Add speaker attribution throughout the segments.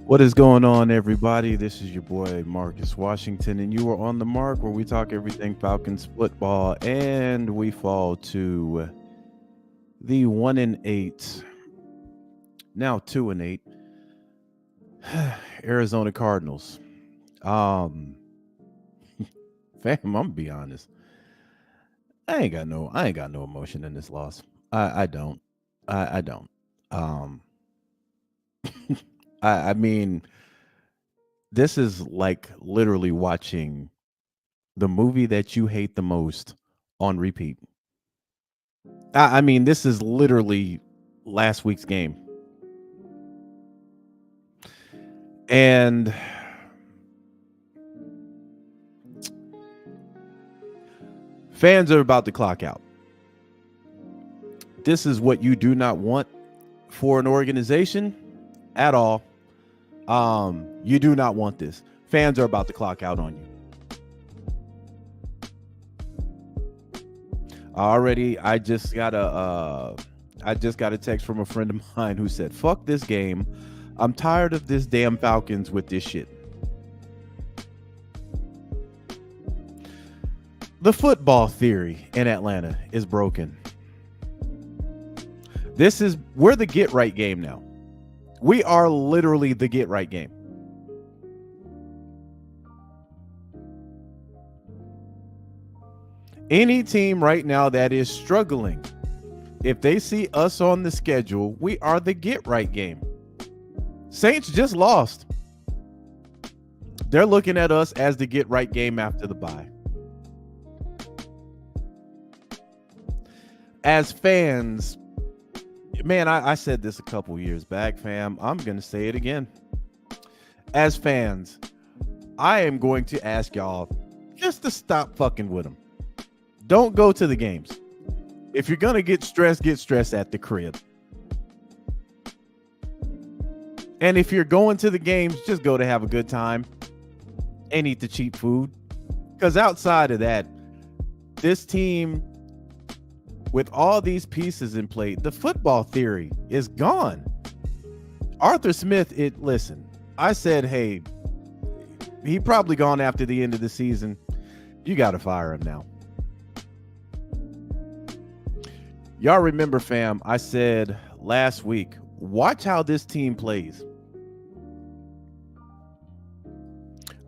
Speaker 1: What is going on, everybody? This is your boy Marcus Washington, and you are on the mark where we talk everything Falcons football, and we fall to the 1-8, now 2-8 Arizona Cardinals. Um, Fam, I'm gonna be honest. I ain't got no emotion in this loss. I don't. I don't. Um, I mean, this is like literally watching the movie that you hate the most on repeat. I mean, this is literally last week's game. And fans are about to clock out. This is what you do not want for an organization at all. You do not want this. Fans are about to clock out on you. I just got a text from a friend of mine who said, "Fuck this game. I'm tired of this damn Falcons with this shit." The football theory in Atlanta is broken. We're the get right game now. We are literally the get right game. Any team right now that is struggling, if they see us on the schedule, we are the get right game. Saints just lost. They're looking at us as the get right game after the bye. As fans, man, I said this a couple years back, fam. I'm going to say it again. As fans, I am going to ask y'all just to stop fucking with them. Don't go to the games. If you're going to get stressed at the crib. And if you're going to the games, just go to have a good time and eat the cheap food. Because outside of that, this team, with all these pieces in play, the football theory is gone. Arthur Smith, listen, I said, hey, he probably gone after the end of the season. You got to fire him now. Y'all remember, fam, I said last week, watch how this team plays.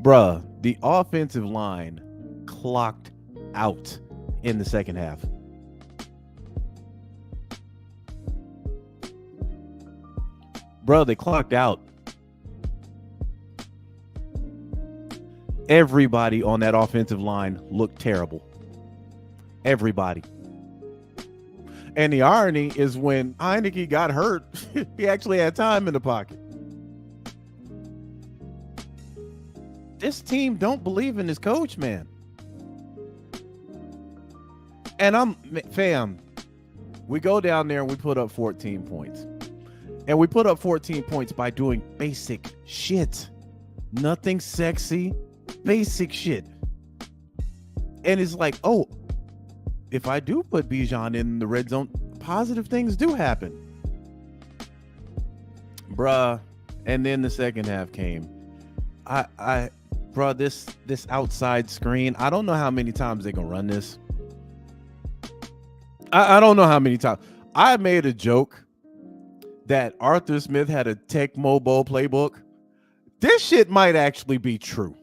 Speaker 1: Bruh, the offensive line clocked out in the second half. Bruh, they clocked out. Everybody on that offensive line looked terrible. Everybody. And the irony is when Heineke got hurt, he actually had time in the pocket. This team don't believe in his coach, man. And fam, we go down there and we put up 14 points. And we put up 14 points by doing basic shit. Nothing sexy, basic shit. And it's like, oh, if I do put Bijan in the red zone, positive things do happen. Bruh. And then the second half came. Bruh, this outside screen, I don't know how many times they're going to run this. I don't know how many times. I made a joke that Arthur Smith had a Tecmo Bowl playbook. This shit might actually be true.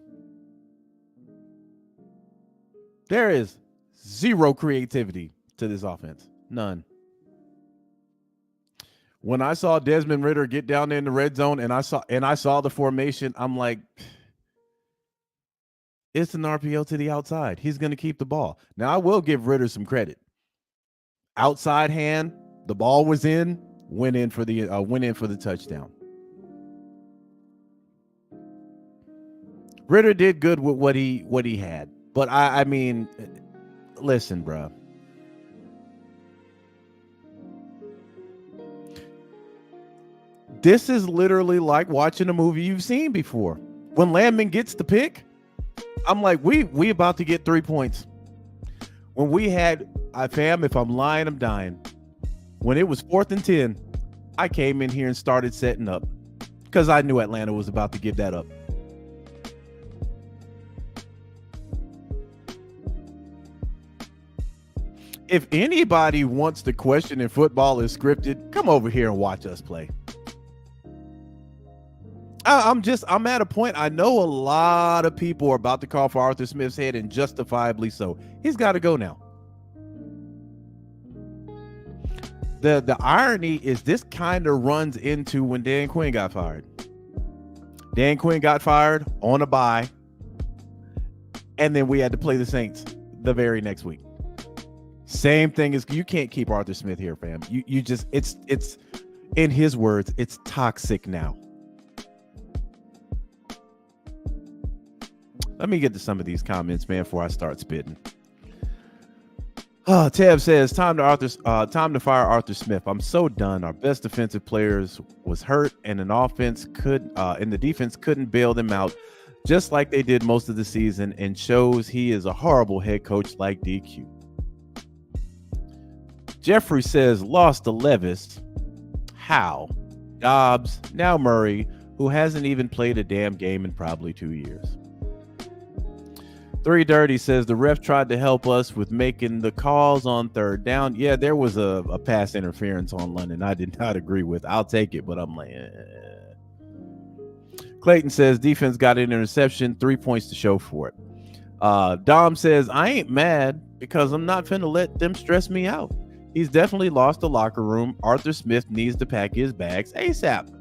Speaker 1: There is zero creativity to this offense. None. When I saw Desmond Ridder get down there in the red zone and I saw the formation, I'm like, it's an RPO to the outside. He's going to keep the ball. Now, I will give Ridder some credit. Outside hand, the ball was in, went in for the touchdown. Ridder did good with what he had. But I mean, listen, bro. This is literally like watching a movie you've seen before. When Landman gets the pick, I'm like, we about to get 3 points. When we had, fam, if I'm lying, I'm dying. When it was 4th and 10, I came in here and started setting up. because I knew Atlanta was about to give that up. If anybody wants to question if football is scripted, come over here and watch us play. I'm at a point. I know a lot of people are about to call for Arthur Smith's head, and justifiably so. He's got to go now. The irony is this kind of runs into when Dan Quinn got fired. Dan Quinn got fired on a bye, and then we had to play the Saints the very next week. Same thing as you can't keep Arthur Smith here, fam. You just it's in his words, it's toxic now. Let me get to some of these comments, man, before I start spitting. Tab says, time to fire Arthur Smith. I'm so done. Our best defensive players was hurt, and the defense couldn't bail them out, just like they did most of the season, and shows he is a horrible head coach like DQ. Jeffrey says, lost to Levis. How? Dobbs, now Murray, who hasn't even played a damn game in probably 2 years. 3 Dirty says, the ref tried to help us with making the calls on third down. Yeah, there was a pass interference on London I did not agree with. I'll take it, but I'm like, Clayton says, defense got an interception, 3 points to show for it. Dom says, I ain't mad because I'm not finna let them stress me out. He's definitely lost the locker room. Arthur Smith needs to pack his bags ASAP.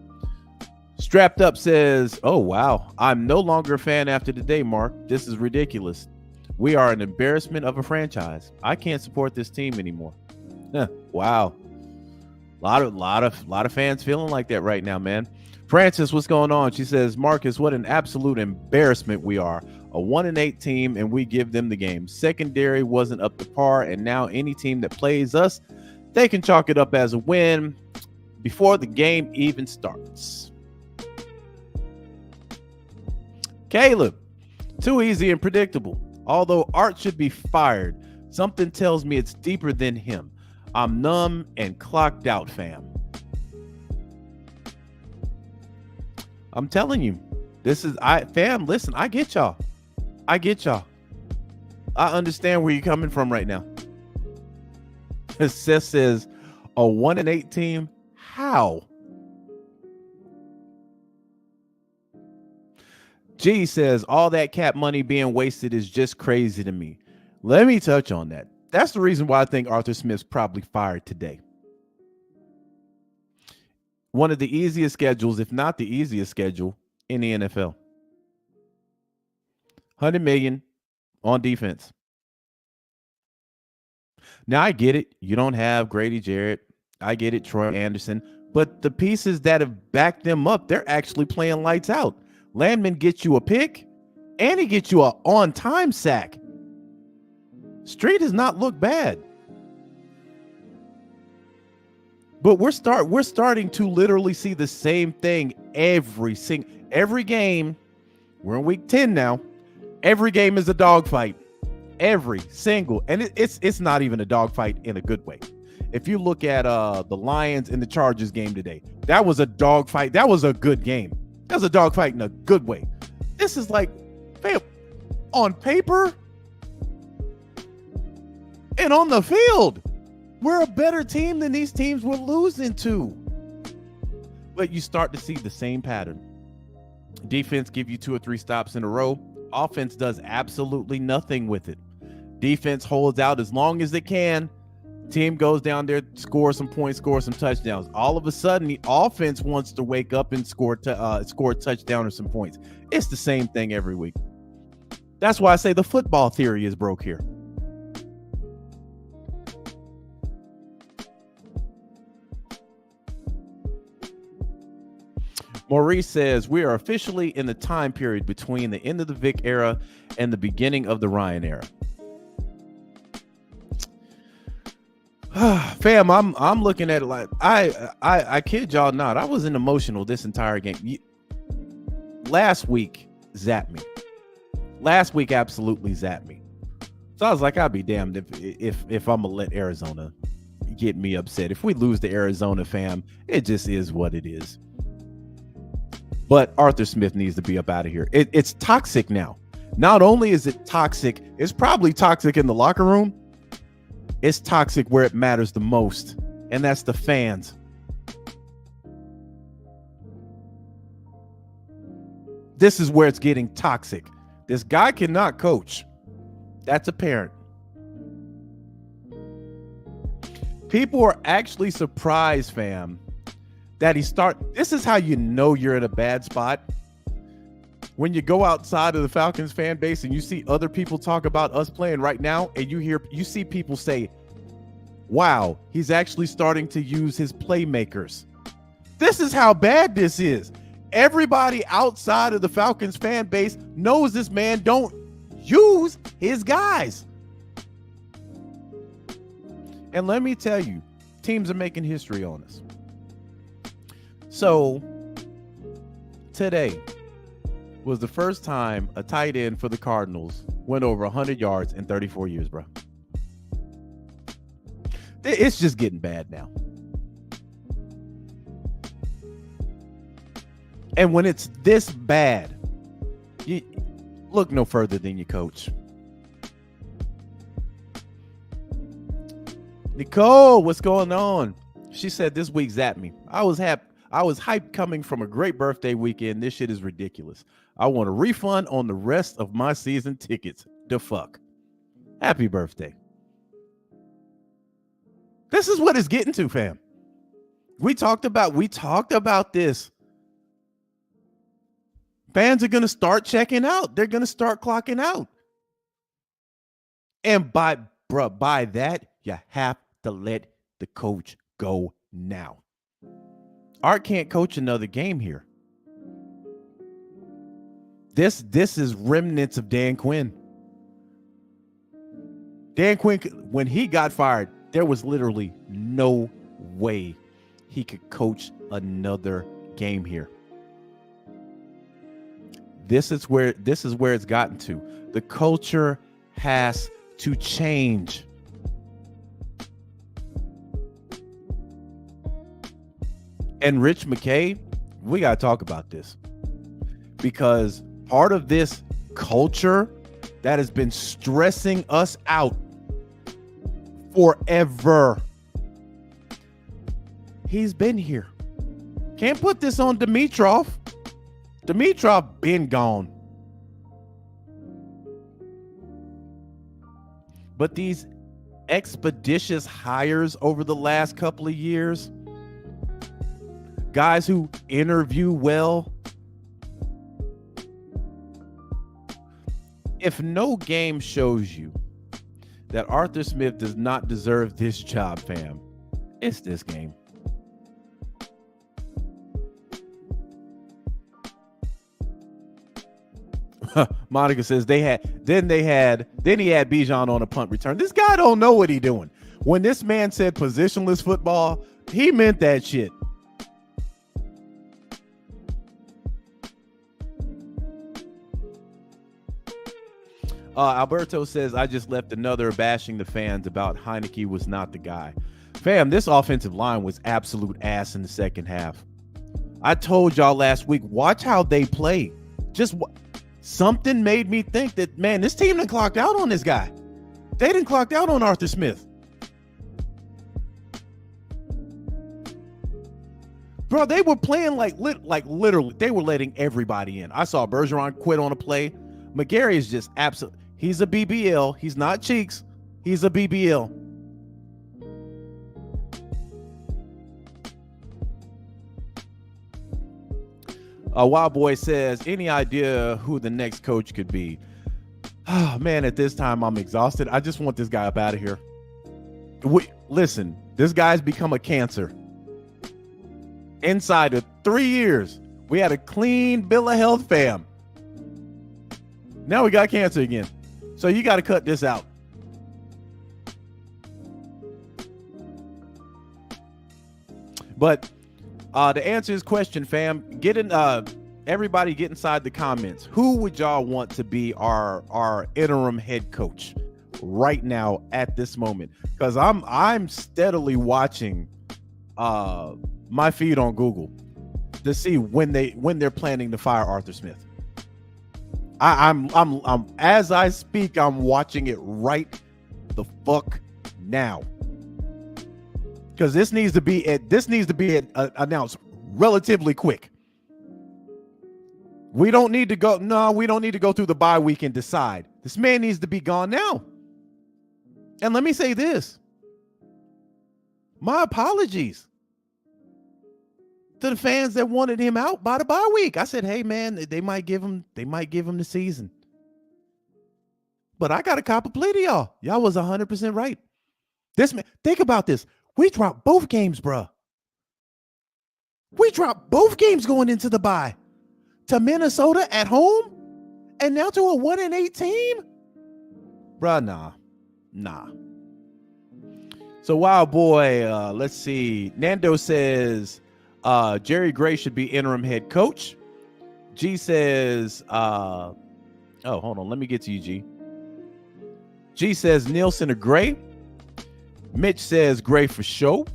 Speaker 1: Strapped Up says, oh, wow. I'm no longer a fan after today, Mark. This is ridiculous. We are an embarrassment of a franchise. I can't support this team anymore. Wow. A lot of fans feeling like that right now, man. Francis, what's going on? She says, Marcus, what an absolute embarrassment we are. A 1-8 team, and we give them the game. Secondary wasn't up to par, and now any team that plays us, they can chalk it up as a win before the game even starts. Caleb, too easy and predictable. Although Art should be fired, something tells me it's deeper than him. I'm numb and clocked out, fam. I'm telling you, fam, listen, I get y'all. I understand where you're coming from right now. Seth says, a 1-8 team? How? G says, all that cap money being wasted is just crazy to me. Let me touch on that. That's the reason why I think Arthur Smith's probably fired today. One of the easiest schedules, if not the easiest schedule in the NFL. $100 million on defense. Now, I get it. You don't have Grady Jarrett. I get it, Troy Anderson. But the pieces that have backed them up, they're actually playing lights out. Landman gets you a pick, and he gets you an on-time sack. Street does not look bad. But we're starting to literally see the same thing every game. We're in week 10 now. Every game is a dogfight. Every single, and it's not even a dogfight in a good way. If you look at the Lions and the Chargers game today, that was a dogfight. That was a good game. That was a dogfight in a good way. This is like, fam, on paper and on the field, we're a better team than these teams we're losing to. But you start to see the same pattern. Defense give you 2 or 3 stops in a row. Offense does absolutely nothing with it. Defense holds out as long as it can. Team goes down there, score some points, score some touchdowns. All of a sudden, the offense wants to wake up and score a touchdown or some points. It's the same thing every week. That's why I say the football theory is broke here. Maurice says, we are officially in the time period between the end of the Vic era and the beginning of the Ryan era. Fam, I'm looking at it like I kid y'all not. I wasn't emotional this entire game. Last week zapped me. Last week absolutely zapped me. So I was like, I'll be damned if I'm gonna let Arizona get me upset. If we lose to Arizona, fam, it just is what it is. But Arthur Smith needs to be up out of here. It's toxic now. Not only is it toxic, it's probably toxic in the locker room. It's toxic where it matters the most, and that's the fans. This is where it's getting toxic. This guy cannot coach. That's apparent. People are actually surprised, fam, that this is how you know you're in a bad spot. When you go outside of the Falcons fan base and you see other people talk about us playing right now, and you see people say, wow, he's actually starting to use his playmakers. This is how bad this is. Everybody outside of the Falcons fan base knows this man don't use his guys. And let me tell you, teams are making history on us. So today was the first time a tight end for the Cardinals went over 100 yards in 34 years, bro. It's just getting bad now. And when it's this bad, you look no further than your coach. Nicole, what's going on? She said this week zapped me. I was hyped coming from a great birthday weekend. This shit is ridiculous. I want a refund on the rest of my season tickets. The fuck. Happy birthday. This is what it's getting to, fam. We talked about this. Fans are going to start checking out. They're going to start clocking out. And by that, you have to let the coach go now. Art can't coach another game here. This is remnants of Dan Quinn. Dan Quinn, when he got fired, there was literally no way he could coach another game here. This is where it's gotten to. The culture has to change. And Rich McKay, we got to talk about this, because part of this culture that has been stressing us out forever, he's been here. Can't put this on Dimitrov. Dimitrov been gone. But these expeditious hires over the last couple of years, guys who interview well, if no game shows you that Arthur Smith does not deserve this job, fam, it's this game. Monica says then he had Bijan on a punt return. This guy don't know what he doing. When this man said positionless football, he meant that shit. Alberto says, I just left another bashing the fans about Heineke was not the guy. Fam, this offensive line was absolute ass in the second half. I told y'all last week, watch how they play. Something made me think that, man, this team done clocked out on this guy. They done clocked out on Arthur Smith. Bro, they were playing like literally, they were letting everybody in. I saw Bergeron quit on a play. McGarry is just absolute. He's a BBL. He's not Cheeks. He's a BBL. Wild Boy says, any idea who the next coach could be? Oh, man, at this time, I'm exhausted. I just want this guy up out of here. Listen, this guy's become a cancer. Inside of 3 years, we had a clean bill of health, fam. Now we got cancer again. So you got to cut this out. But to answer his question, fam, everybody get inside the comments. Who would y'all want to be our interim head coach right now at this moment? Because I'm steadily watching my feed on Google. to see when they're planning to fire Arthur Smith. I'm as I speak, I'm watching it right the fuck now. Because this needs to be announced relatively quick. We don't need to go through the bye week and decide. This man needs to be gone now. And let me say this. My apologies to the fans that wanted him out by the bye week. I said, hey man, they might give him the season. But I got to cop a plea to y'all. Y'all was 100% right. This man, think about this. We dropped both games, bruh. We dropped both games going into the bye. To Minnesota at home, and now to a 1-8 team? Bruh, nah. So, Wild Boy, let's see. Nando says Jerry Gray should be interim head coach. G says, hold on. Let me get to you, G. G says Nielsen or Gray. Mitch says Gray for show.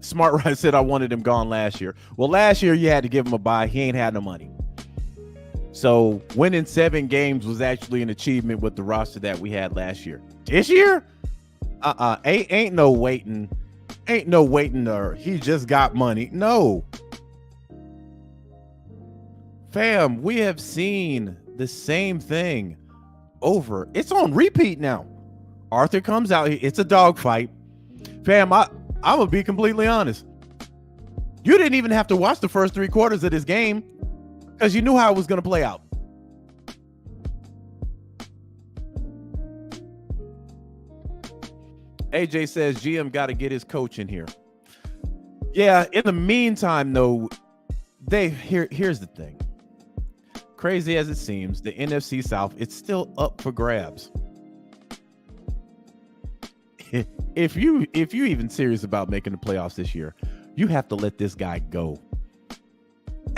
Speaker 1: Smart Right said I wanted him gone last year. Well, last year you had to give him a bye. He ain't had no money. So winning 7 games was actually an achievement with the roster that we had last year. This year? Ain't no waiting. Or he just got money. No. Fam, we have seen the same thing over. It's on repeat now. Arthur comes out. It's a dogfight. Fam, I'm going to be completely honest. You didn't even have to watch the first 3 quarters of this game because you knew how it was going to play out. AJ says GM got to get his coach in here. Yeah, in the meantime, though, here's the thing. Crazy as it seems, the NFC South, it's still up for grabs. If you even serious about making the playoffs this year, you have to let this guy go.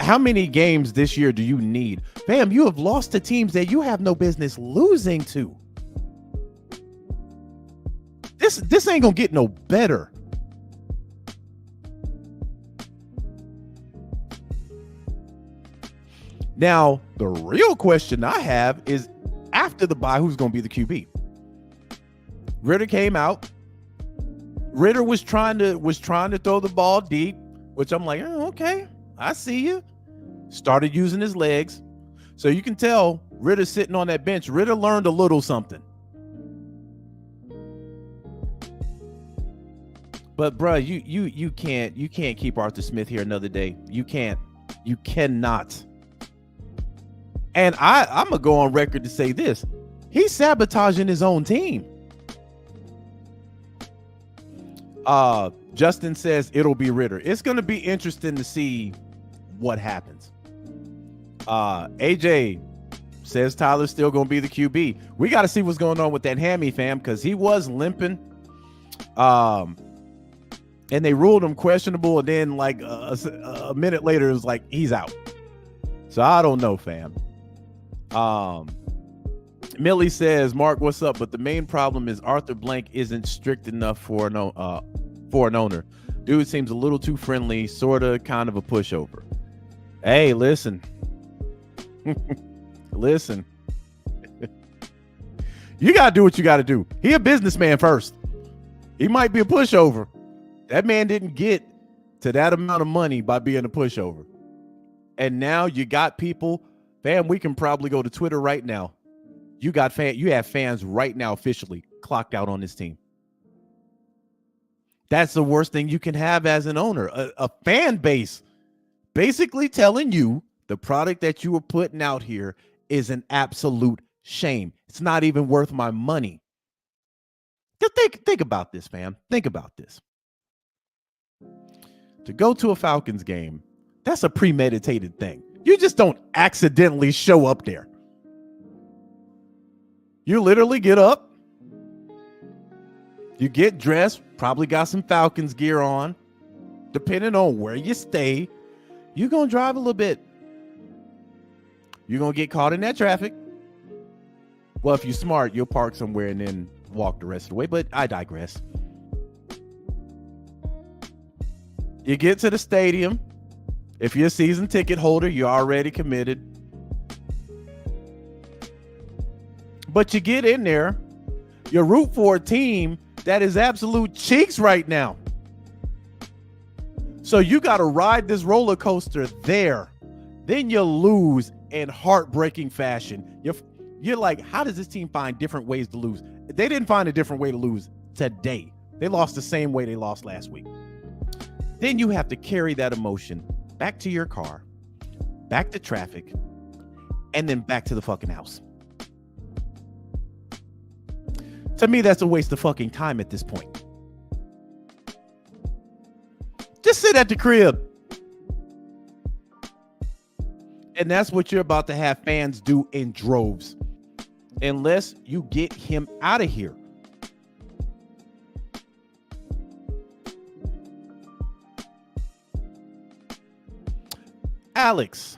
Speaker 1: How many games this year do you need? Fam, you have lost to teams that you have no business losing to. This ain't gonna get no better. Now, the real question I have is after the bye, who's gonna be the QB? Ritter came out. Ritter was trying to throw the ball deep, which I'm like, oh, okay, I see you. Started using his legs. So you can tell Ritter's sitting on that bench. Ritter learned a little something. But bro, you can't keep Arthur Smith here another day. You cannot. And I'm gonna go on record to say this. He's sabotaging his own team. Justin says it'll be Ritter. It's gonna be interesting to see what happens. AJ says Tyler's still gonna be the QB. We got to see what's going on with that hammy, fam, because he was limping. And they ruled him questionable, and then like a minute later, it was like he's out. So I don't know, fam. Millie says, Mark, what's up? But the main problem is Arthur Blank isn't strict enough for an owner. Dude seems a little too friendly, sorta, kind of a pushover. Hey, listen. Listen. You gotta do what you gotta do. He a businessman first. He might be a pushover. That man didn't get to that amount of money by being a pushover. And now you got people, fam, we can probably go to Twitter right now. You have fans right now officially clocked out on this team. That's the worst thing you can have as an owner. A fan base basically telling you the product that you were putting out here is an absolute shame. It's not even worth my money. Think about this, fam. Think about this. To go to a Falcons game, that's a premeditated thing. You just don't accidentally show up there. You literally get up, you get dressed, probably got some Falcons gear on. Depending on where you stay, you're going to drive a little bit. You're going to get caught in that traffic. Well, if you're smart, you'll park somewhere and then walk the rest of the way, but I digress. You get to the stadium. If you're a season ticket holder, you're already committed. But you get in there, you root for a team that is absolute cheeks right now. So you got to ride this roller coaster there. Then you lose in heartbreaking fashion. You're like, how does this team find different ways to lose? They didn't find a different way to lose today. They lost the same way they lost last week. Then you have to carry that emotion back to your car, back to traffic, and then back to the fucking house. To me, that's a waste of fucking time at this point. Just sit at the crib. And that's what you're about to have fans do in droves. Unless you get him out of here. Alex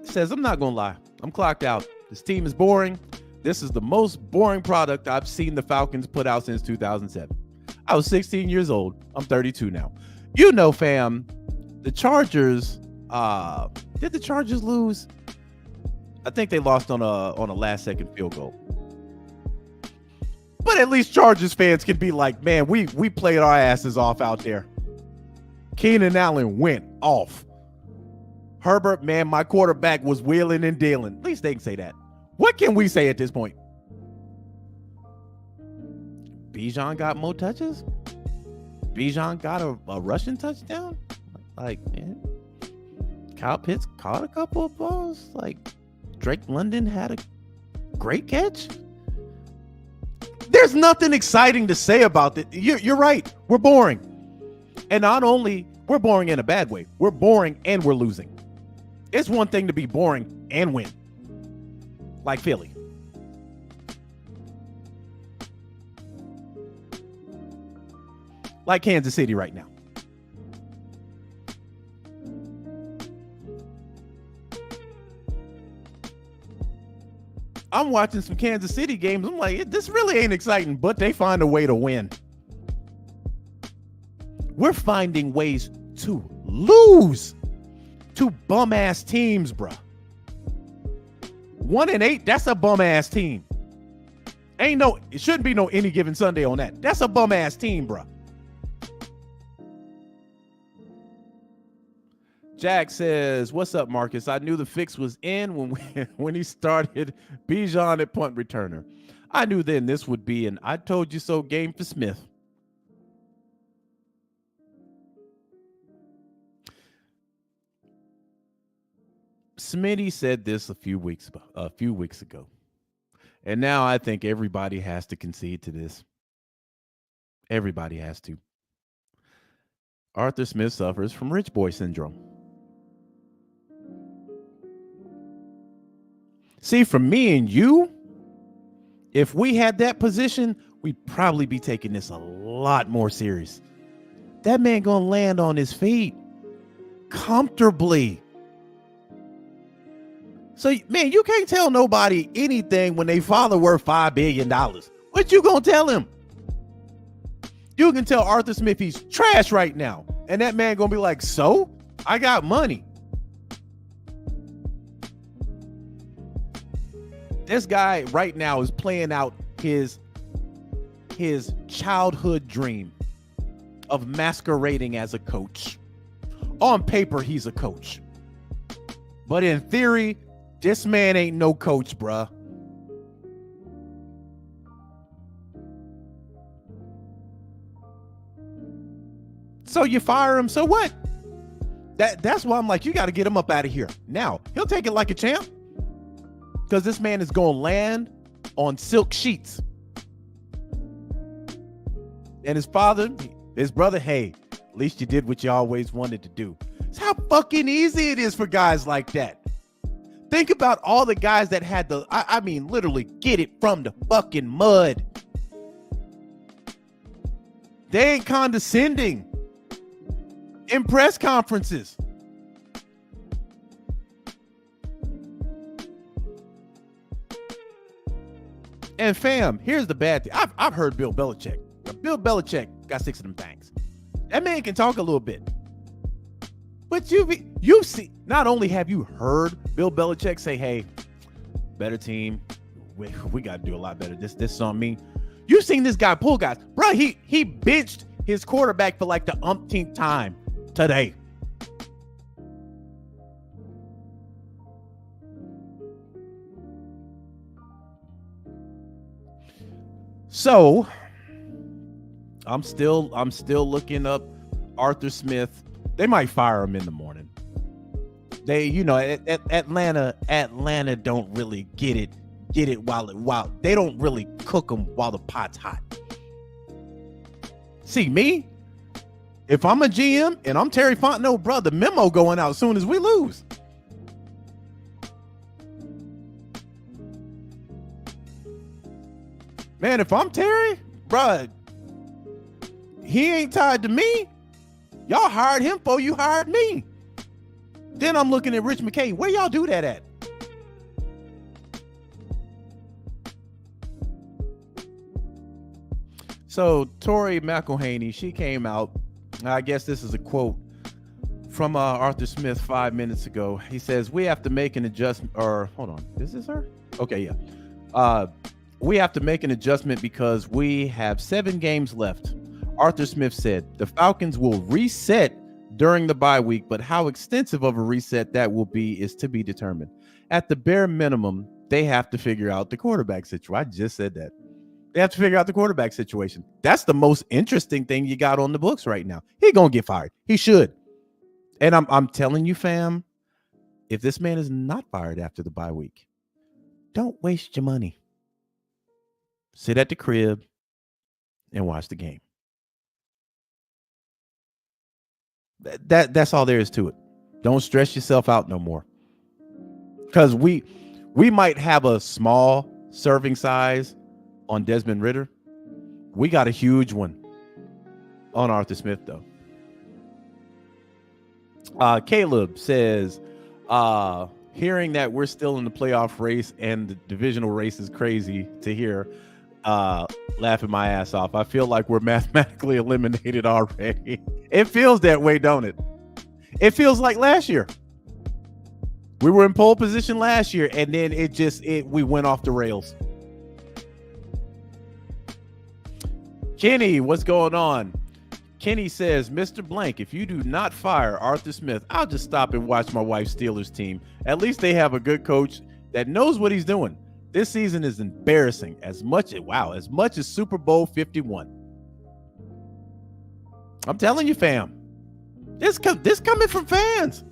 Speaker 1: says, I'm not going to lie. I'm clocked out. This team is boring. This is the most boring product I've seen the Falcons put out since 2007. I was 16 years old. I'm 32 now. You know, fam, the Chargers, did the Chargers lose? I think they lost on a last second field goal. But at least Chargers fans can be like, man, we played our asses off out there. Keenan Allen went off. Herbert, man, my quarterback was wheeling and dealing. At least they can say that. What can we say at this point? Bijan got more touches? Bijan got a rushing touchdown? Like, man. Kyle Pitts caught a couple of balls. Like, Drake London had a great catch. There's nothing exciting to say about it. You're right. We're boring. And not only, we're boring in a bad way. We're boring and we're losing. It's one thing to be boring and win. Like Philly. Like Kansas City right now. I'm watching some Kansas City games. I'm like, this really ain't exciting, but they find a way to win. We're finding ways to lose to bum-ass teams, bruh. 1-8, that's a bum-ass team. It shouldn't be no any given Sunday on that. That's a bum-ass team, bruh. Jack says, what's up, Marcus? I knew the fix was in when he started Bijan at punt returner. I knew then this would be an I told you so game for Smith. Smitty said this a few weeks ago. And now I think everybody has to concede to this. Everybody has to. Arthur Smith suffers from rich boy syndrome. See, for me and you, if we had that position, we'd probably be taking this a lot more serious. That man gonna land on his feet comfortably. So, man, you can't tell nobody anything when they father worth $5 billion. What you gonna tell him? You can tell Arthur Smith he's trash right now. And that man gonna be like, so? I got money. This guy right now is playing out his childhood dream of masquerading as a coach. On paper, he's a coach. But in theory, this man ain't no coach, bruh. So you fire him, so what? That's why I'm like, you got to get him up out of here. Now, he'll take it like a champ. Because this man is going to land on silk sheets. And his brother, hey, at least you did what you always wanted to do. It's how fucking easy it is for guys like that. Think about all the guys that had I mean, literally get it from the fucking mud. They ain't condescending in press conferences. And fam, here's the bad thing. I've heard Bill Belichick. Bill Belichick got 6 of them things. That man can talk a little bit. But you've seen, not only have you heard Bill Belichick say, hey, better team, we got to do a lot better. This is on me. You've seen this guy pull guys. Bro, he benched his quarterback for like the umpteenth time today. So I'm still looking up Arthur Smith. They might fire him in the morning. They, Atlanta don't really get it while they don't really cook them while the pot's hot. See, me, if I'm a GM and I'm Terry Fontenot, bro, the memo going out as soon as we lose. Man, if I'm Terry, bro, he ain't tied to me. Y'all hired him before you hired me. Then I'm looking at Rich McKay. Where y'all do that at? So Tori McElhaney, she came out. I guess this is a quote from Arthur Smith 5 minutes ago. He says, we have to make an adjustment. Or hold on, is this her? Okay, yeah. We have to make an adjustment because we have 7 games left. Arthur Smith said the Falcons will reset during the bye week, but how extensive of a reset that will be is to be determined. At the bare minimum, they have to figure out the quarterback situation. I just said that. They have to figure out the quarterback situation. That's the most interesting thing you got on the books right now. He gonna get fired. He should. And I'm telling you, fam, if this man is not fired after the bye week, don't waste your money. Sit at the crib and watch the game. That's all there is to it. Don't stress yourself out no more. Because we might have a small serving size on Desmond Ridder. We got a huge one on Arthur Smith, though. Caleb says, hearing that we're still in the playoff race and the divisional race is crazy to hear. Laughing my ass off. I feel like we're mathematically eliminated already. It feels that way, don't it? It feels like last year. We were in pole position last year, and then we went off the rails. Kenny, what's going on? Kenny says, Mr. Blank, if you do not fire Arthur Smith, I'll just stop and watch my wife's Steelers team. At least they have a good coach that knows what he's doing. This season is embarrassing as much as Super Bowl 51. I'm telling you, fam. This coming from fans.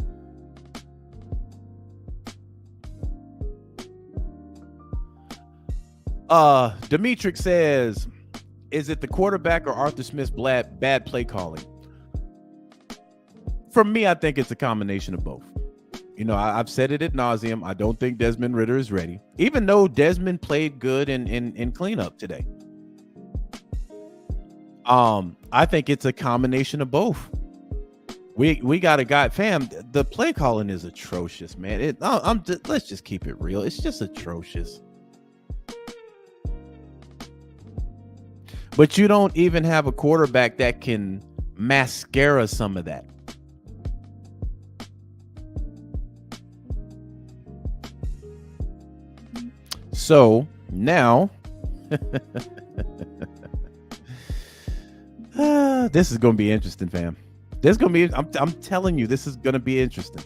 Speaker 1: Demetric says, is it the quarterback or Arthur Smith's bad play calling? For me, I think it's a combination of both. I've said it ad nauseum. I don't think Desmond Ridder is ready, even though Desmond played good in cleanup today. I think it's a combination of both. We got a guy, fam. The play calling is atrocious, man. Let's just keep it real. It's just atrocious. But you don't even have a quarterback that can mascara some of that. So now, this is going to be interesting, fam. I'm telling you, this is going to be interesting.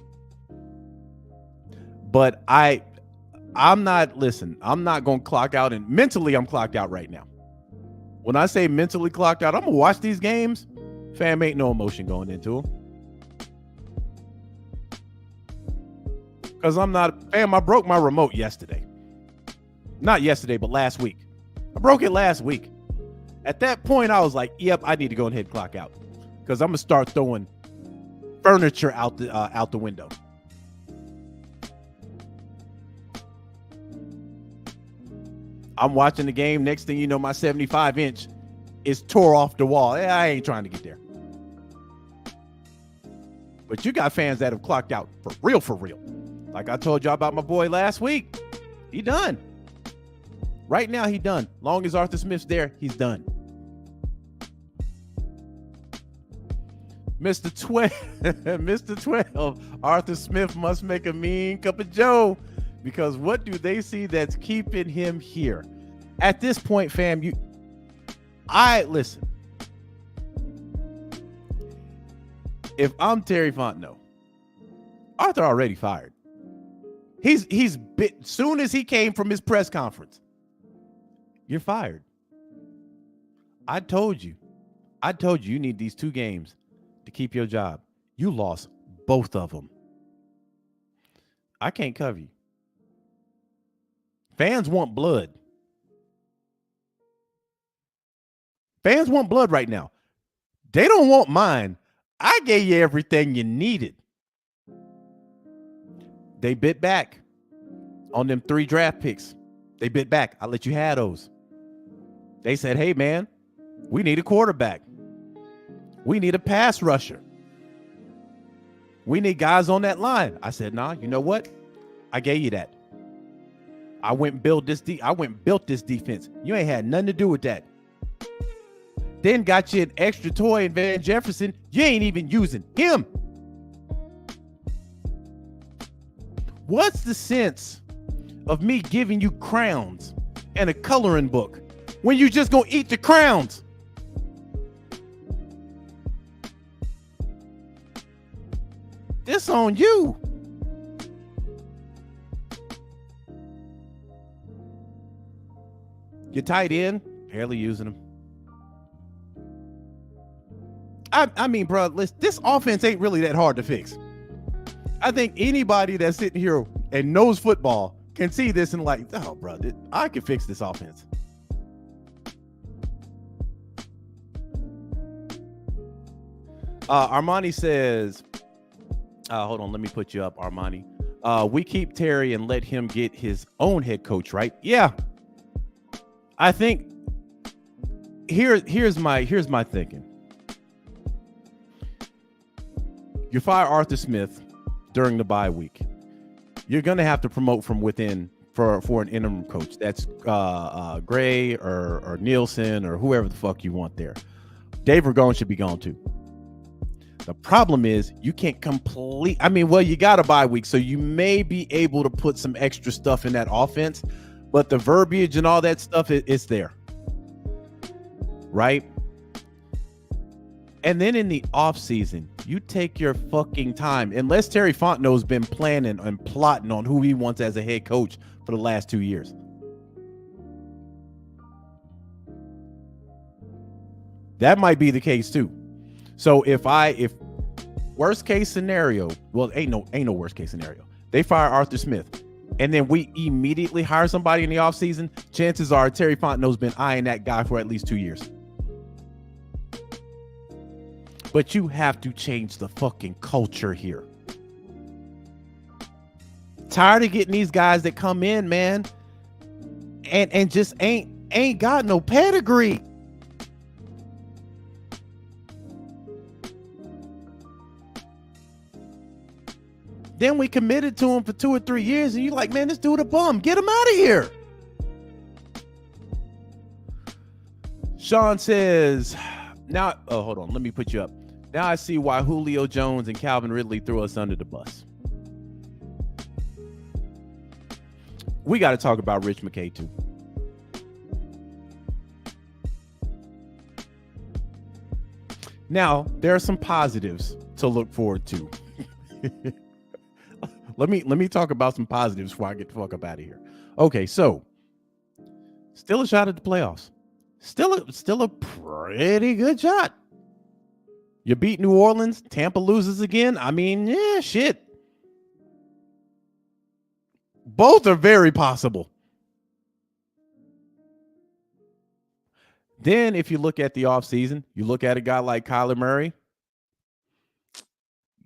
Speaker 1: But I'm not going to clock out, and mentally I'm clocked out right now. When I say mentally clocked out, I'm going to watch these games. Fam, ain't no emotion going into them. Because I broke my remote yesterday. Not yesterday, but last week. I broke it last week. At that point, I was like, yep, I need to go ahead and clock out. Because I'm going to start throwing furniture out the window. I'm watching the game. Next thing you know, my 75-inch is tore off the wall. I ain't trying to get there. But you got fans that have clocked out for real. Like I told y'all about my boy last week. He done. Right now, he done. Long as Arthur Smith's there, he's done. Mr. 12, Mr. 12, Arthur Smith must make a mean cup of joe, because what do they see that's keeping him here? At this point, fam, listen. If I'm Terry Fontenot, Arthur already fired. He's bit soon as he came from his press conference. You're fired. I told you you need these 2 games to keep your job. You lost both of them. I can't cover you. Fans want blood. Fans want blood right now. They don't want mine. I gave you everything you needed. They bit back on them 3 draft picks. They bit back. I let you have those. They said, hey, man, we need a quarterback. We need a pass rusher. We need guys on that line. I said, nah, you know what? I gave you that. I went and built this defense. You ain't had nothing to do with that. Then got you an extra toy in Van Jefferson. You ain't even using him. What's the sense of me giving you crowns and a coloring book when you just gonna eat the crowns? This on you. Your tight end, barely using him. I mean, bro, listen, this offense ain't really that hard to fix. I think anybody that's sitting here and knows football can see this and like, oh, bro, I can fix this offense. Armani says, hold on, let me put you up, Armani. We keep Terry and let him get his own head coach, right? Yeah. I think here's my thinking. You fire Arthur Smith during the bye week. You're going to have to promote from within for an interim coach. That's Gray or Nielsen or whoever the fuck you want there. Dave Ragone should be gone too. The problem is you can't you got a bye week, so you may be able to put some extra stuff in that offense, but the verbiage and all that stuff, it's there. Right? And then in the offseason, you take your fucking time. Unless Terry Fontenot's been planning and plotting on who he wants as a head coach for the last 2 years. That might be the case too. So if worst case scenario, well, ain't no worst case scenario. They fire Arthur Smith and then we immediately hire somebody in the offseason, chances are Terry Fontenot's been eyeing that guy for at least 2 years. But you have to change the fucking culture here. Tired of getting these guys that come in, man, and just ain't got no pedigree. Then we committed to him for 2 or 3 years, and you're like, man, this dude a bum. Get him out of here. Sean says, now, oh, hold on. Let me put you up. Now I see why Julio Jones and Calvin Ridley threw us under the bus. We got to talk about Rich McKay, too. Now, there are some positives to look forward to. Let me talk about some positives before I get the fuck up out of here. Okay, so still a shot at the playoffs. Still a pretty good shot. You beat New Orleans, Tampa loses again. I mean, yeah, shit. Both are very possible. Then if you look at the offseason, you look at a guy like Kyler Murray.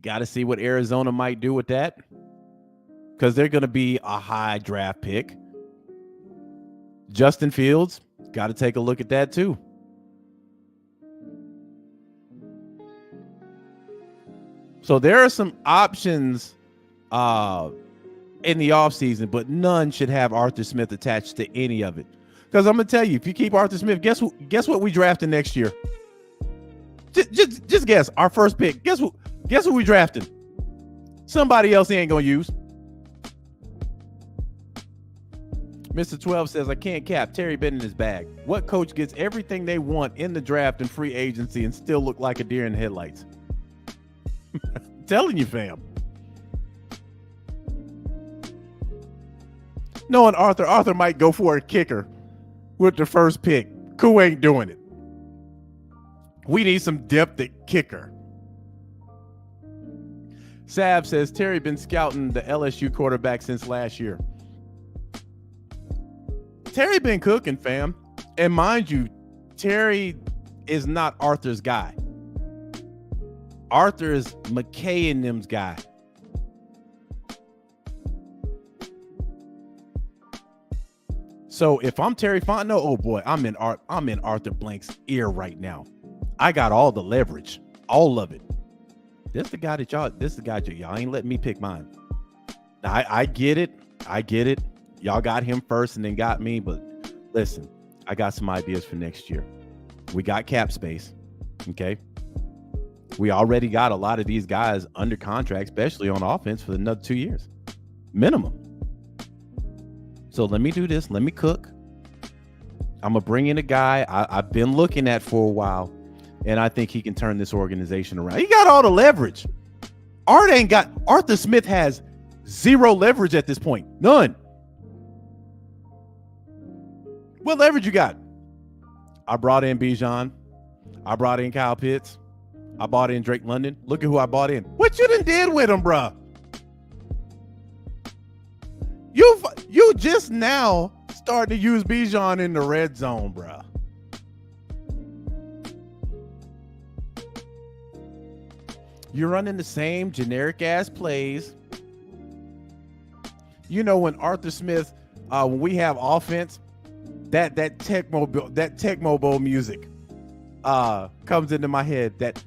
Speaker 1: Got to see what Arizona might do with that, because they're going to be a high draft pick. Justin Fields, got to take a look at that too. So there are some options in the offseason, but none should have Arthur Smith attached to any of it. Because I'm going to tell you, if you keep Arthur Smith, guess what we drafted next year? Just guess. Our first pick. Guess who we drafting? Somebody else he ain't gonna use. Mr. 12 says, I can't cap. Terry been in his bag. What coach gets everything they want in the draft and free agency and still look like a deer in the headlights? Telling you, fam. Knowing Arthur might go for a kicker with the first pick. Who ain't doing it? We need some depth at kicker. Sav says, Terry been scouting the LSU quarterback since last year. Terry been cooking, fam. And mind you, Terry is not Arthur's guy. Arthur is McKay and them's guy. So if I'm Terry Fontenot, oh boy, I'm in Arthur Blank's ear right now. I got all the leverage, all of it. This is the guy y'all ain't letting me pick mine. I get it. Y'all got him first and then got me, but listen, I got some ideas for next year. We got cap space, okay? We already got a lot of these guys under contract, especially on offense, for another 2 years, minimum. So let me do this. Let me cook. I'm going to bring in a guy I've been looking at for a while, and I think he can turn this organization around. He got all the leverage. Arthur Smith has zero leverage at this point. None. What leverage you got? I brought in Bijan. I brought in Kyle Pitts. I bought in Drake London. Look at who I bought in. What you done did with him, bruh? You just now starting to use Bijan in the red zone, bruh. You're running the same generic ass plays. You know, when Arthur Smith, when we have offense, that Tecmo Bowl music comes into my head. That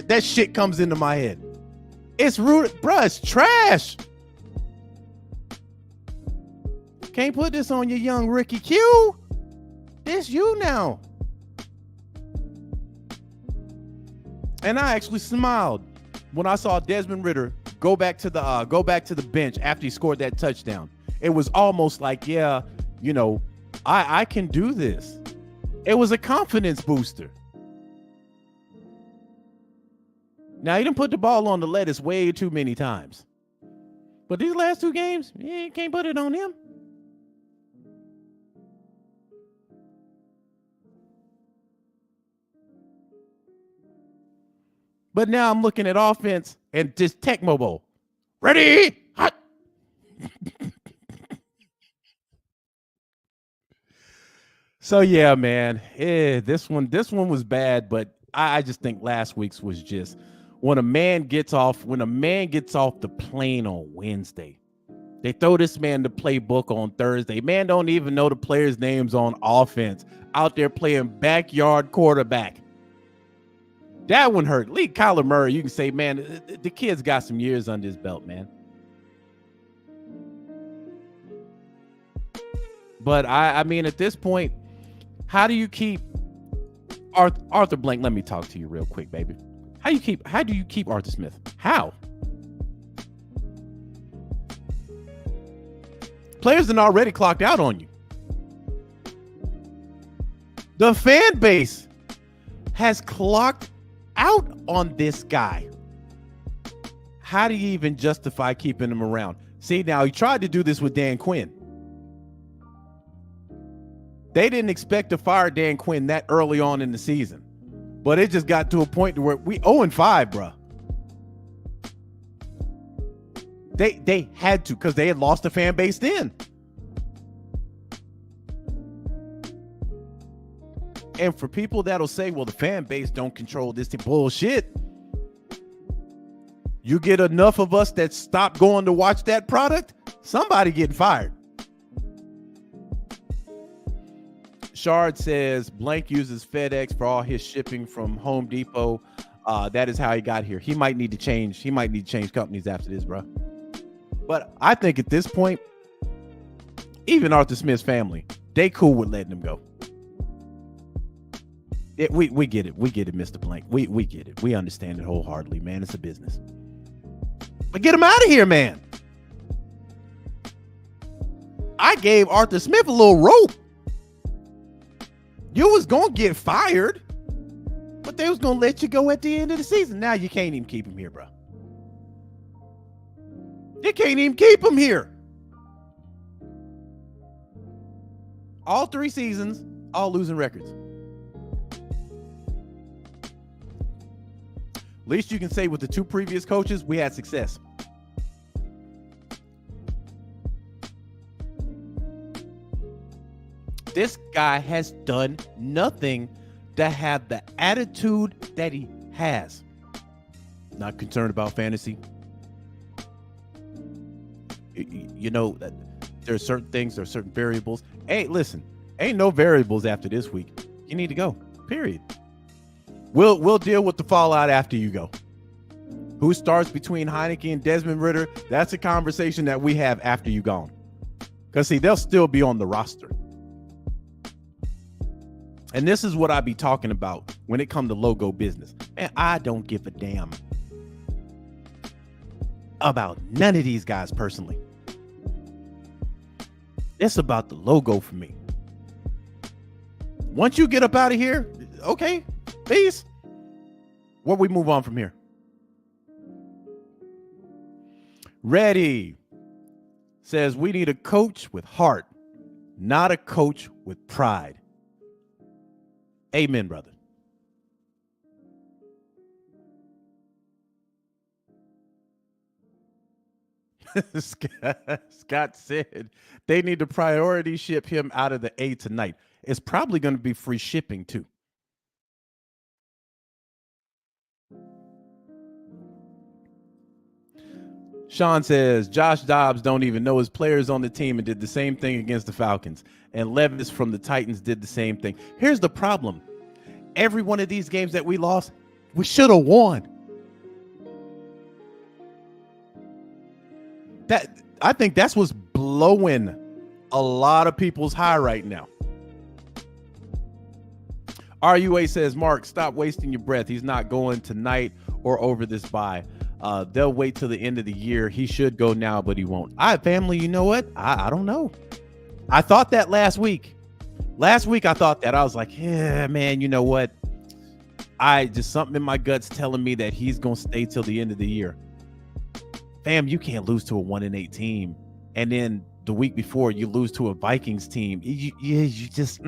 Speaker 1: that shit comes into my head. It's rude, bruh. It's trash. Can't put this on your young Ricky Q. It's you now. And I actually smiled when I saw Desmond Ridder go back to the bench after he scored that touchdown. It was almost like, yeah, you know, I can do this. It was a confidence booster. Now, he didn't put the ball on the lettuce way too many times. But these last two games, you can't put it on him. But now I'm looking at offense and just Tecmo Bowl. Ready? Hot. So yeah, man. This one was bad, but I just think last week's was just when a man gets off the plane on Wednesday. They throw this man the playbook on Thursday. Man don't even know the players' names on offense. Out there playing backyard quarterback. That one hurt. Lee Kyler Murray, you can say, man, the kid's got some years under his belt, man. But I mean, at this point, how do you keep Arthur Blank? Let me talk to you real quick, baby. How do you keep Arthur Smith? How? Players have already clocked out on you. The fan base has clocked out on this guy. How do you even justify keeping him around? See, now he tried to do this with Dan Quinn. They didn't expect to fire Dan Quinn that early on in the season, but it just got to a point where we 0-5, bro. They had to, because they had lost the fan base then. And for people that'll say, well, the fan base don't control this bullshit. You get enough of us that stop going to watch that product, somebody getting fired. Shard says Blank uses FedEx for all his shipping from Home Depot. That is how he got here. He might need to change companies after this, bro. But I think at this point, even Arthur Smith's family, they cool with letting him go. We get it. We get it, Mr. Blank. We get it. We understand it wholeheartedly, man. It's a business. But get him out of here, man. I gave Arthur Smith a little rope. You was going to get fired, but they was going to let you go at the end of the season. Now you can't even keep him here, bro. You can't even keep him here. All 3 seasons, all losing records. Least you can say with the 2 previous coaches, we had success. This guy has done nothing to have the attitude that he has. Not concerned about fantasy. You know, there are certain things, there are certain variables. Hey, listen, ain't no variables after this week. You need to go, period. We'll deal with the fallout after you go. Who starts between Heineke and Desmond Ridder? That's a conversation that we have after you gone. Because, see, they'll still be on the roster. And this is what I be talking about when it comes to logo business. And I don't give a damn about none of these guys personally. It's about the logo for me. Once you get up out of here, okay, peace. Where we move on from here? Ready says we need a coach with heart, not a coach with pride. Amen, brother. Scott said they need to priority ship him out of the A tonight. It's probably going to be free shipping too. Sean says Josh Dobbs don't even know his players on the team and did the same thing against the Falcons. And Levis from the Titans did the same thing. Here's the problem. Every one of these games that we lost, we should have won. I think that's what's blowing a lot of people's high right now. RUA says, Mark, stop wasting your breath. He's not going tonight or over this bye. They'll wait till the end of the year. He should go now, but he won't. Family, you know what? I don't know. I thought that last week. Last week, I thought that. I was like, yeah, man, you know what? Just something in my gut's telling me that he's going to stay till the end of the year. Fam, you can't lose to a 1-8 team. And then the week before, you lose to a Vikings team. You just,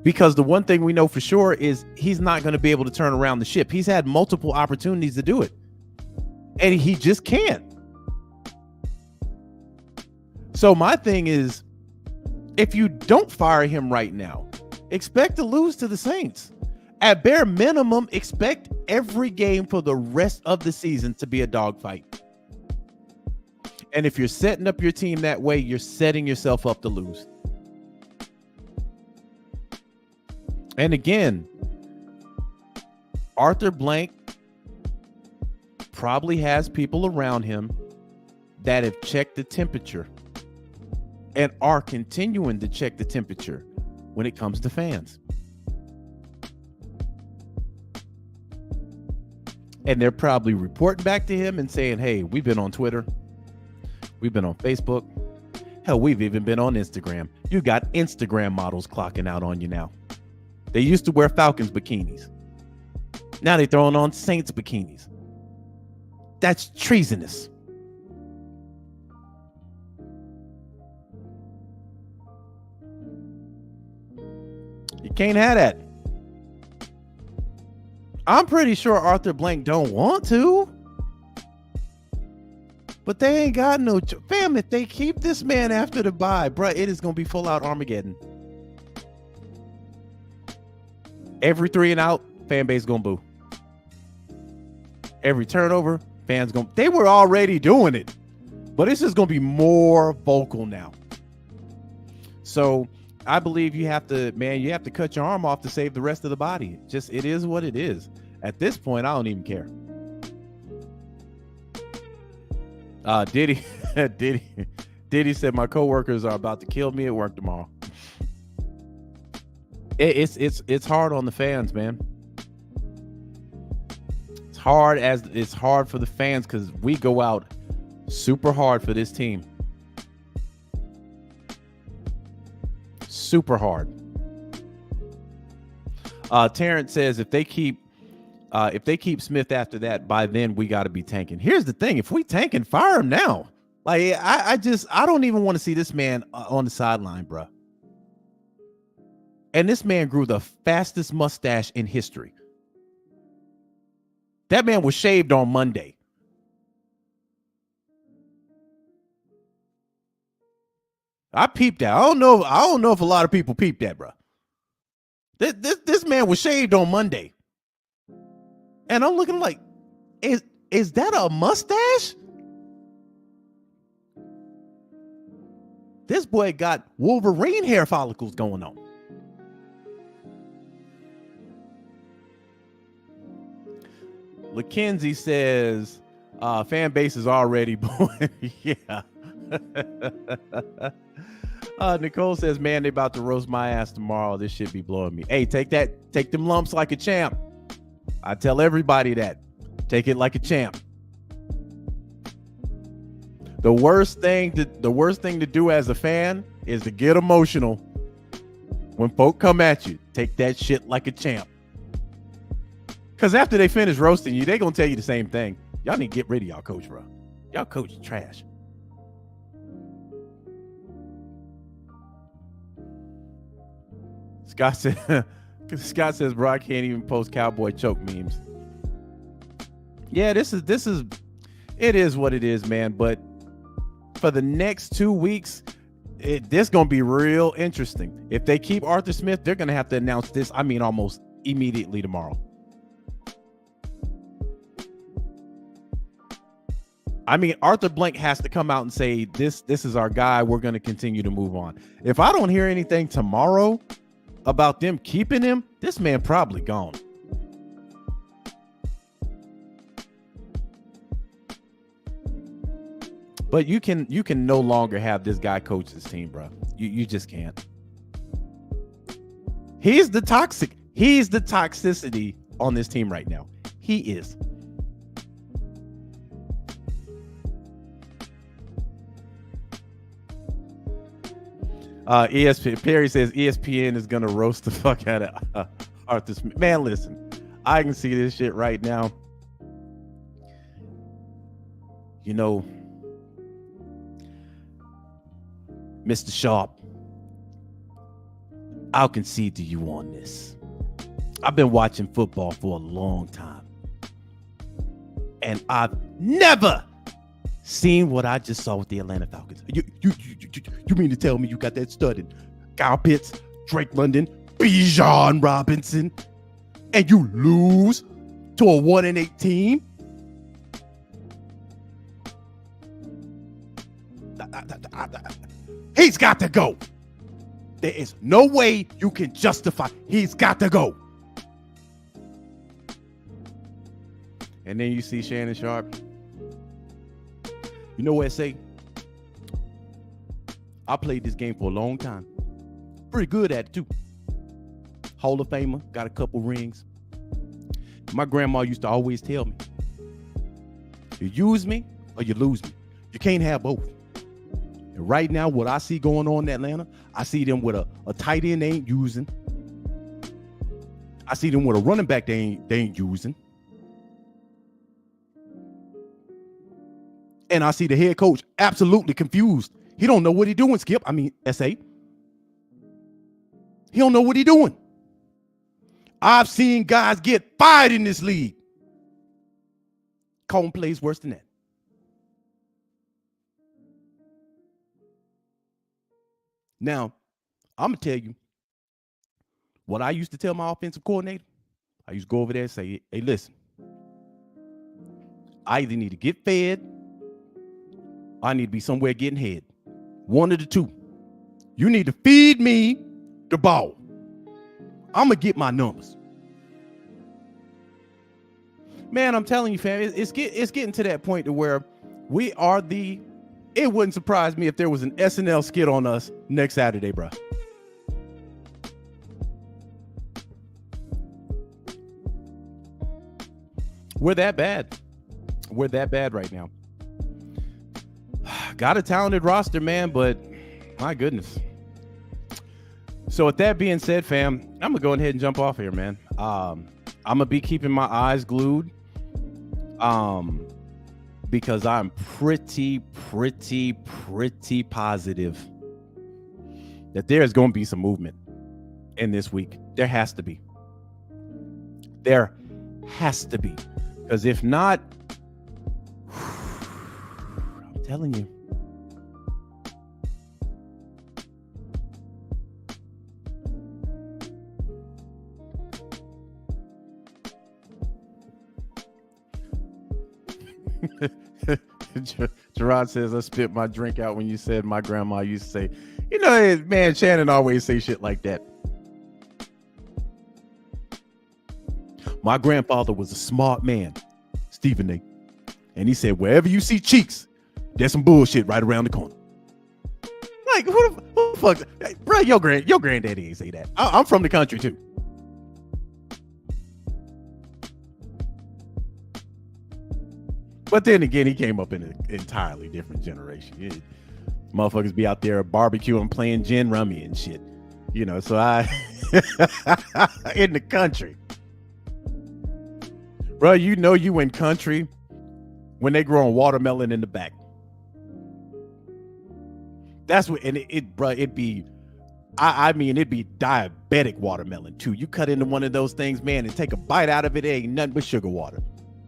Speaker 1: Because the one thing we know for sure is he's not going to be able to turn around the ship. He's had multiple opportunities to do it. And he just can't. So my thing is, if you don't fire him right now, expect to lose to the Saints. At bare minimum, expect every game for the rest of the season to be a dogfight. And if you're setting up your team that way, you're setting yourself up to lose. And again, Arthur Blank probably has people around him that have checked the temperature and are continuing to check the temperature when it comes to fans. And they're probably reporting back to him and saying, hey, we've been on Twitter. We've been on Facebook. Hell, we've even been on Instagram. You got Instagram models clocking out on you now. They used to wear Falcons bikinis. Now they're throwing on Saints bikinis. That's treasonous. You can't have that. I'm pretty sure Arthur Blank don't want to. But they ain't got no... Fam, if they keep this man after the bye, bruh, it is going to be full out Armageddon. Every 3 and out, fan base going to boo. Every turnover, fans going to... They were already doing it. But it's just going to be more vocal now. So I believe you have to, man, you have to cut your arm off to save the rest of the body. Just, it is what it is. At this point, I don't even care. Diddy, Diddy said my coworkers are about to kill me at work tomorrow. It's hard on the fans, man. It's hard for the fans because we go out super hard for this team. Super hard. Terrence says if they keep Smith after that, by then we got to be tanking. Here's the thing: if we tanking, fire him now. Like I don't even want to see this man on the sideline, bro. And this man grew the fastest mustache in history. That man was shaved on Monday. I peeped that. I don't know if a lot of people peeped that, bro. This man was shaved on Monday. And I'm looking like, is that a mustache? This boy got Wolverine hair follicles going on. LaKenzie says, fan base is already born. Yeah. Nicole says, man, they about to roast my ass tomorrow. This shit be blowing me. Hey, take them lumps like a champ. I tell everybody that. Take it like a champ. The worst thing to do as a fan is to get emotional when folk come at you. Take that shit like a champ. Because after they finish roasting you, they gonna tell you the same thing. Y'all need to get rid of y'all coach, bro. Y'all coach is trash. Scott says, bro, I can't even post cowboy choke memes. Yeah, it is what it is, man. But for the next 2 weeks, this gonna be real interesting. If they keep Arthur Smith, they're gonna have to announce this, almost immediately tomorrow. Arthur Blank has to come out and say, this is our guy. We're going to continue to move on. If I don't hear anything tomorrow about them keeping him, this man probably gone. But you can no longer have this guy coach this team, bro. You just can't. He's the toxicity on this team right now. He is. Perry says ESPN is gonna roast the fuck out of Arthur Smith. Man, listen, I can see this shit right now. You know, Mr. Sharp, I'll concede to you on this. I've been watching football for a long time, and I've never seen what I just saw with the Atlanta Falcons. You mean to tell me you got that stud in Kyle Pitts, Drake London, Bijan Robinson, and you lose to a 1-8 team? He's got to go. There is no way you can justify. He's got to go. And then you see Shannon Sharp. You know what I say? I played this game for a long time. Pretty good at it too. Hall of Famer, got a couple rings. My grandma used to always tell me, you use me or you lose me. You can't have both. And right now, what I see going on in Atlanta, I see them with a tight end they ain't using. I see them with a running back they ain't using. And I see the head coach absolutely confused. He don't know what he's doing, Skip. S.A. He don't know what he's doing. I've seen guys get fired in this league. Calling plays worse than that. Now, I'm going to tell you what I used to tell my offensive coordinator. I used to go over there and say, hey, listen, I either need to get fed or I need to be somewhere getting head. One of the two. You need to feed me the ball. I'm going to get my numbers. Man, I'm telling you, fam, it's getting to that point to where We are the. It wouldn't surprise me if there was an SNL skit on us next Saturday, bro. We're that bad. We're that bad right now. Got a talented roster, man, but my goodness. So with that being said, fam, I'm going to go ahead and jump off here, man. I'm going to be keeping my eyes glued because I'm pretty positive that there's going to be some movement in this week. There has to be. There has to be. Because if not, I'm telling you. Gerard says, I spit my drink out when you said my grandma used to say, you know, man, Shannon always say shit like that. My grandfather was a smart man, Stephen A. And he said, wherever you see cheeks, there's some bullshit right around the corner. Like, who the fuck? Hey, bro, your granddaddy ain't say that. I'm from the country, too. But then again, he came up in an entirely different generation. Motherfuckers be out there barbecuing, playing gin rummy and shit. You know, so I in the country. Bro, you know you in country when they growing watermelon in the back. That's what, and it'd be diabetic watermelon too. You cut into one of those things, man, and take a bite out of it, it ain't nothing but sugar water.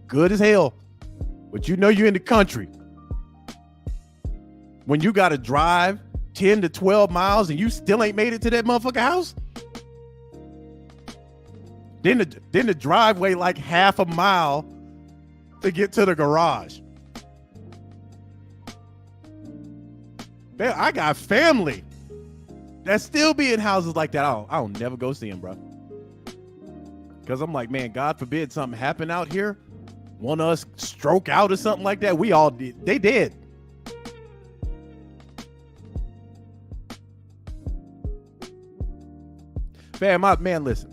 Speaker 1: Good as hell. But you know you're in the country when you got to drive 10 to 12 miles and you still ain't made it to that motherfucker house. Then the driveway like half a mile to get to the garage. Man, I got family that still be in houses like that. I don't never go see them, bro. Because I'm like, man, God forbid something happen out here. Want us stroke out or something like that. We all did. They did. Man, listen.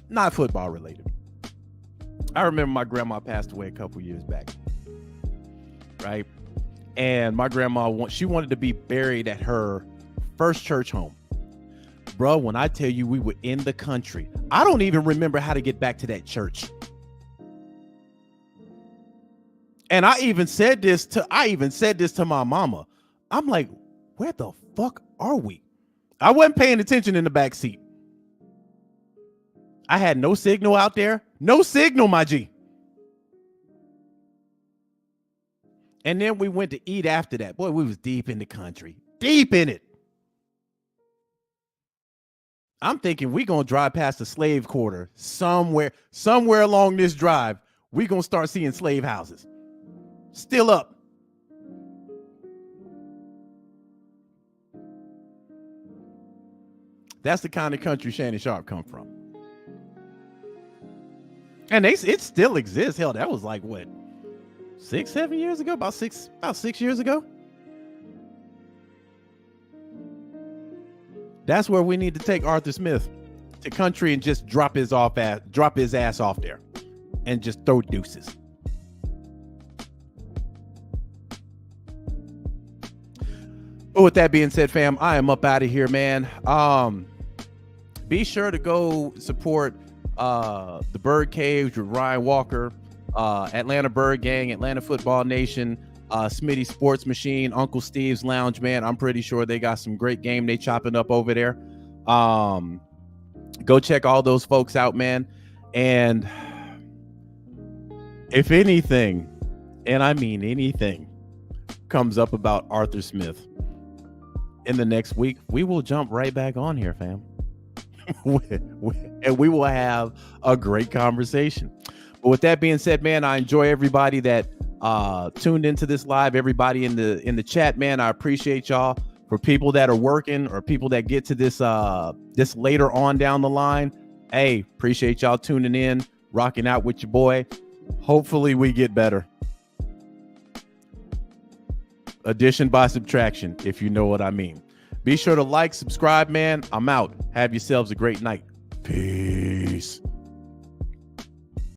Speaker 1: Not football related. I remember my grandma passed away a couple years back. Right? And my grandma, she wanted to be buried at her first church home. Bro, when I tell you we were in the country, I don't even remember how to get back to that church. And I even said this to my mama. I'm like, where the fuck are we? I wasn't paying attention in the back seat. I had no signal out there. No signal, my G. And then we went to eat after that. Boy, we was deep in the country. Deep in it. I'm thinking we going to drive past the slave quarter somewhere along this drive. We going to start seeing slave houses. Still up. That's the kind of country Shannon Sharp come from. And it still exists. Hell, that was like what? 6-7 years ago? About 6 years ago? That's where we need to take Arthur Smith to country and just drop his ass off there and just throw deuces. But with that being said, fam, I am up out of here, man. Be sure to go support the Bird Cage with Ryan Walker, Atlanta Bird Gang, Atlanta Football Nation, Smitty Sports Machine, Uncle Steve's Lounge, man. I'm pretty sure they got some great game they chopping up over there. Go check all those folks out, man. And if anything, and I mean anything, comes up about Arthur Smith in the next week, we will jump right back on here, fam. And we will have a great conversation. But with that being said, man, I enjoy everybody that tuned into this live, everybody in the chat, man. I appreciate y'all. For people that are working or people that get to this later on down the line, hey, appreciate y'all tuning in, rocking out with your boy. Hopefully we get better. Addition by subtraction, if you know what I mean. Be sure to like, subscribe, man. I'm out. Have yourselves a great night. Peace.